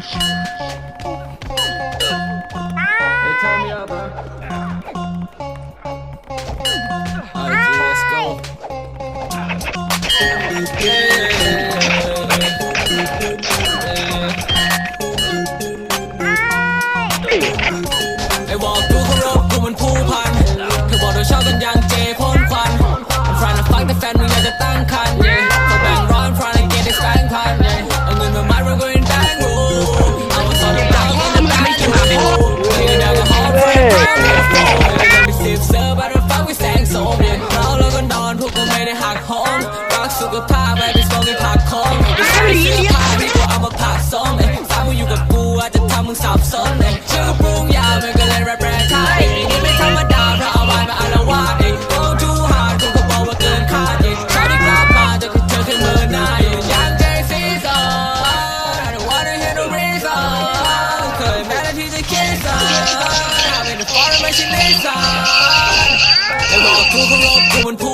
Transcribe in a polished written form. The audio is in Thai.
Hey, turn me up, bro. Alright, let's go.ไอ้บอกกูเคารพกูมันผู้พันเธอบอกเธอชอบกันอย่างเจพ่นควัน I'm trying to fuck แต่แฟนมึงอยากจะตั้งคัน yeah ก็แบ่งร้อย I'm trying to get this แบงค์พัน yeah เอาเงินมามัดเราก็เป็นแบงค์รูเอาสอนดาวก็จะแบงค์ยูยืนดาวก็ฮอปเฟรนด์ไปสิบเซิร์ฟไปเราฟังไปแสงโสม yeah เราแล้วก็นอนพวกกูไม่ได้หักโหมรักสุขภาพไปสมไปผักโคมไปใส่เสื้อผ้าที่กูเอามาผักส้มสาวมึงอยู่กับกูอาจจะทำมึงสับสนชื่อปรุงยาวมันก็เลยแรปไทยนี่ไม่ธรรมดาเพราะเอาไว้มาอารวาสgo too hard กูก็บอกว่าเกินคาดชอบที่กลับมาจะเธอแค่มือหน้ายังใจซีซอน I don't wanna hear no reason เคยแม้แต่ที่จะคิดซ้อนเอาเป็นฟอร์มไม่ใช่นิสัยไอ้บอกกูเคารพกูมันผู้